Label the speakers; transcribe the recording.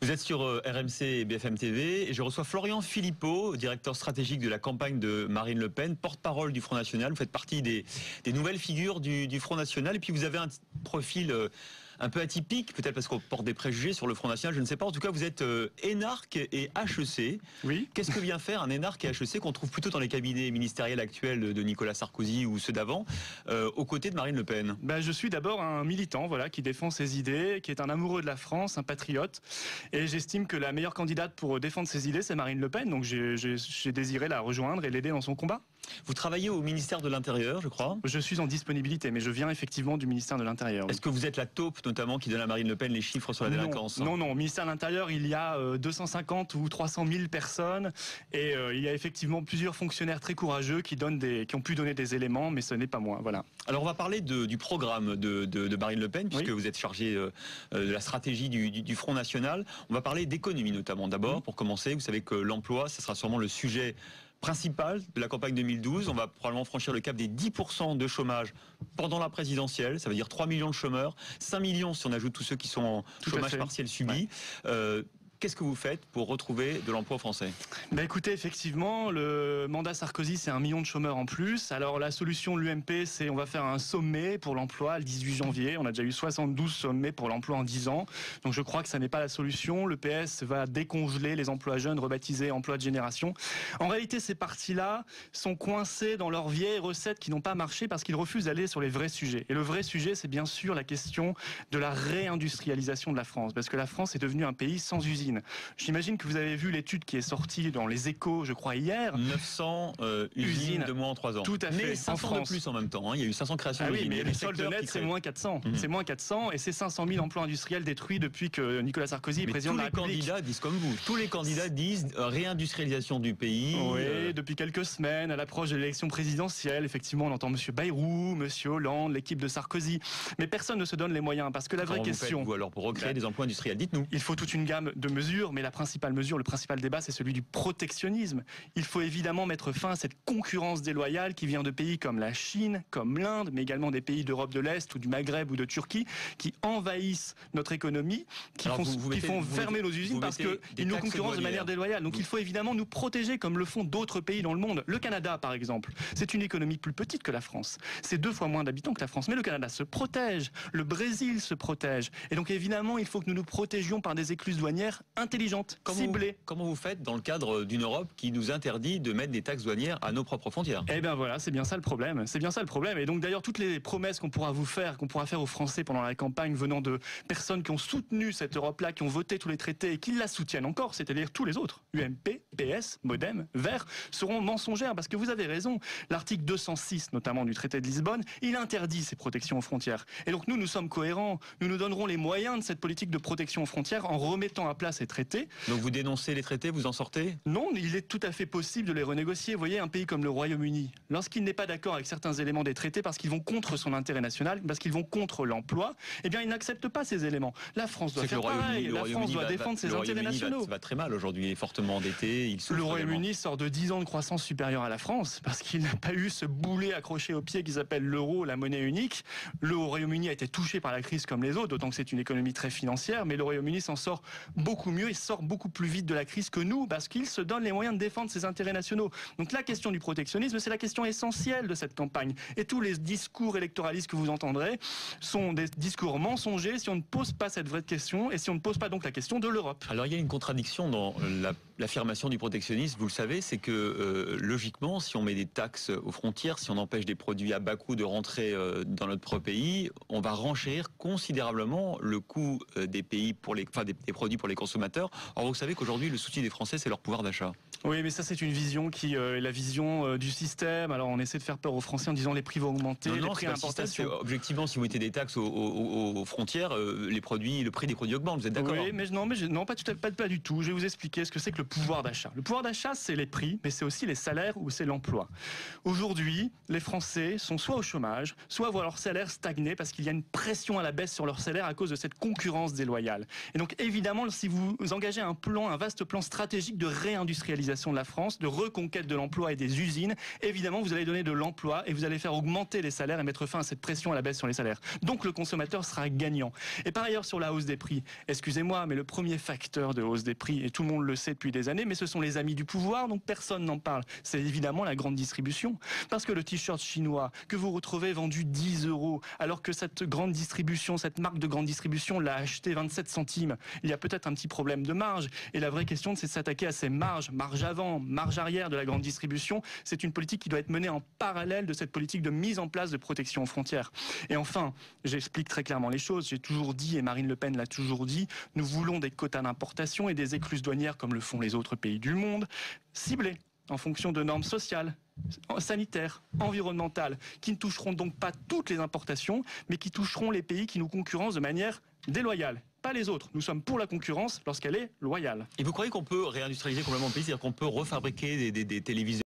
Speaker 1: Vous êtes sur RMC et BFM TV et je reçois Florian Philippot, directeur stratégique de la campagne de Marine Le Pen, porte-parole du Front National. Vous faites partie des nouvelles figures du Front National et puis vous avez un profil un peu atypique, peut-être parce qu'on porte des préjugés sur le Front National, je ne sais pas. En tout cas, vous êtes énarque et HEC.
Speaker 2: Oui.
Speaker 1: Qu'est-ce que vient faire un énarque et HEC qu'on trouve plutôt dans les cabinets ministériels actuels de Nicolas Sarkozy ou ceux d'avant, aux côtés de Marine Le Pen?
Speaker 2: Je suis d'abord un militant, qui défend ses idées, qui est un amoureux de la France, un patriote. Et j'estime que la meilleure candidate pour défendre ses idées, c'est Marine Le Pen. Donc j'ai désiré la rejoindre et l'aider dans son combat.
Speaker 1: Vous travaillez au ministère de l'Intérieur, je crois.
Speaker 2: Je suis en disponibilité, mais je viens effectivement du ministère de l'Intérieur.
Speaker 1: Est-ce que vous êtes la taupe, notamment, qui donne à Marine Le Pen les chiffres sur la délinquance?
Speaker 2: Non. Au ministère de l'Intérieur, il y a 250 ou 300 000 personnes. Et il y a effectivement plusieurs fonctionnaires très courageux qui ont pu donner des éléments, mais ce n'est pas moi. Voilà.
Speaker 1: Alors on va parler du programme de Marine Le Pen, puisque vous êtes chargé de la stratégie du Front National. On va parler d'économie notamment. D'abord, pour commencer, vous savez que l'emploi, ça sera sûrement le sujet principal de la campagne 2012. On va probablement franchir le cap des 10% de chômage pendant la présidentielle. Ça veut dire 3 millions de chômeurs, 5 millions si on ajoute tous ceux qui sont en chômage partiel subi. Qu'est-ce que vous faites pour retrouver de l'emploi français?
Speaker 2: Écoutez, effectivement, le mandat Sarkozy, c'est 1 million de chômeurs en plus. Alors la solution de l'UMP, c'est on va faire un sommet pour l'emploi le 18 janvier. On a déjà eu 72 sommets pour l'emploi en 10 ans. Donc je crois que ça n'est pas la solution. Le PS va décongeler les emplois jeunes, rebaptisés emplois de génération. En réalité, ces partis-là sont coincés dans leurs vieilles recettes qui n'ont pas marché parce qu'ils refusent d'aller sur les vrais sujets. Et le vrai sujet, c'est bien sûr la question de la réindustrialisation de la France. Parce que la France est devenue un pays sans usine. J'imagine que vous avez vu l'étude qui est sortie dans les Échos, je crois, hier.
Speaker 1: 900 usines de moins en 3 ans.
Speaker 2: Tout à fait.
Speaker 1: Mais 500 de plus en même temps. Il y a eu 500 créations d'usines.
Speaker 2: Mais le solde net, c'est moins 400. C'est moins 400 et c'est 500 000 emplois industriels détruits depuis que Nicolas Sarkozy est président de la République.
Speaker 1: Tous les candidats disent comme vous. Tous les candidats disent réindustrialisation du pays.
Speaker 2: Oui, depuis quelques semaines, à l'approche de l'élection présidentielle, effectivement, on entend M. Bayrou, M. Hollande, l'équipe de Sarkozy. Mais personne ne se donne les moyens parce que la vraie question...
Speaker 1: Vous alors pour recréer des emplois industriels, dites-nous.
Speaker 2: Il faut toute une gamme de mesures, mais la principale mesure, le principal débat, c'est celui du protectionnisme. Il faut évidemment mettre fin à cette concurrence déloyale qui vient de pays comme la Chine, comme l'Inde, mais également des pays d'Europe de l'Est ou du Maghreb ou de Turquie, qui envahissent notre économie, qui font fermer nos usines parce qu'ils nous concurrencent de manière déloyale. Donc il faut évidemment nous protéger comme le font d'autres pays dans le monde. Le Canada, par exemple, c'est une économie plus petite que la France. C'est 2 fois moins d'habitants que la France. Mais le Canada se protège. Le Brésil se protège. Et donc évidemment, il faut que nous nous protégions par des écluses douanières intelligentes, ciblées.
Speaker 1: Comment vous faites dans le cadre d'une Europe qui nous interdit de mettre des taxes douanières à nos propres frontières?
Speaker 2: Eh bien voilà, c'est bien ça le problème. C'est bien ça le problème. Et donc d'ailleurs, toutes les promesses qu'on pourra faire aux Français pendant la campagne venant de personnes qui ont soutenu cette Europe-là, qui ont voté tous les traités et qui la soutiennent encore, c'est-à-dire tous les autres, UMP, PS, Modem, Verts, seront mensongères parce que vous avez raison. L'article 206, notamment du traité de Lisbonne, il interdit ces protections aux frontières. Et donc nous sommes cohérents. Nous nous donnerons les moyens de cette politique de protection aux frontières en remettant à plat ces traités.
Speaker 1: Donc vous dénoncez les traités, vous en sortez?
Speaker 2: Non, il est tout à fait possible de les renégocier. Vous voyez, un pays comme le Royaume-Uni, lorsqu'il n'est pas d'accord avec certains éléments des traités parce qu'ils vont contre son intérêt national, parce qu'ils vont contre l'emploi, eh bien il n'accepte pas ces éléments. La France doit faire pareil. La France doit défendre ses intérêts nationaux.
Speaker 1: Ça va très mal aujourd'hui, il est fortement endetté.
Speaker 2: Le Royaume-Uni sort de 10 ans de croissance supérieure à la France parce qu'il n'a pas eu ce boulet accroché au pied qui s'appelle l'euro, la monnaie unique. Le Royaume-Uni a été touché par la crise comme les autres, d'autant que c'est une économie très financière, mais le Royaume-Uni s'en sort beaucoup mieux et sort beaucoup plus vite de la crise que nous parce qu'il se donne les moyens de défendre ses intérêts nationaux. Donc la question du protectionnisme, c'est la question essentielle de cette campagne. Et tous les discours électoralistes que vous entendrez sont des discours mensongers si on ne pose pas cette vraie question et si on ne pose pas donc la question de l'Europe.
Speaker 1: Alors il y a une contradiction dans l'affirmation du protectionnisme, vous le savez, c'est que logiquement, si on met des taxes aux frontières, si on empêche des produits à bas coût de rentrer dans notre propre pays, on va renchérir considérablement le coût des pays des produits pour les consommateurs. Or vous savez qu'aujourd'hui, le souci des Français, c'est leur pouvoir d'achat.
Speaker 2: Oui, mais ça c'est une vision qui est la vision du système. Alors on essaie de faire peur aux Français en disant les prix vont augmenter, les prix à l'importation.
Speaker 1: Objectivement, si vous mettez des taxes aux frontières, le prix des produits augmente. Vous êtes d'accord?
Speaker 2: Oui, mais non, pas du tout. Je vais vous expliquer ce que c'est que le pouvoir d'achat. Le pouvoir d'achat, c'est les prix, mais c'est aussi les salaires ou c'est l'emploi. Aujourd'hui, les Français sont soit au chômage, soit voient leur salaire stagner parce qu'il y a une pression à la baisse sur leur salaire à cause de cette concurrence déloyale. Et donc évidemment, si vous engagez un vaste plan stratégique de réindustrialisation réindustrialisation de la France, de reconquête de l'emploi et des usines. Évidemment, vous allez donner de l'emploi et vous allez faire augmenter les salaires et mettre fin à cette pression à la baisse sur les salaires. Donc le consommateur sera gagnant. Et par ailleurs, sur la hausse des prix, excusez-moi, mais le premier facteur de hausse des prix, et tout le monde le sait depuis des années, mais ce sont les amis du pouvoir, donc personne n'en parle. C'est évidemment la grande distribution. Parce que le t-shirt chinois que vous retrouvez vendu 10 €, alors que cette grande distribution, cette marque de grande distribution l'a acheté 27 centimes, il y a peut-être un petit problème de marge. Et la vraie question, c'est de s'attaquer à ces marges, marge avant, marge arrière de la grande distribution. C'est une politique qui doit être menée en parallèle de cette politique de mise en place de protection aux frontières. Et enfin, j'explique très clairement les choses. J'ai toujours dit, et Marine Le Pen l'a toujours dit, nous voulons des quotas d'importation et des écluses douanières comme le font les autres pays du monde, ciblés en fonction de normes sociales, sanitaires, environnementales, qui ne toucheront donc pas toutes les importations, mais qui toucheront les pays qui nous concurrencent de manière déloyale. Pas les autres. Nous sommes pour la concurrence lorsqu'elle est loyale.
Speaker 1: Et vous croyez qu'on peut réindustrialiser complètement le pays, c'est-à-dire qu'on peut refabriquer des téléviseurs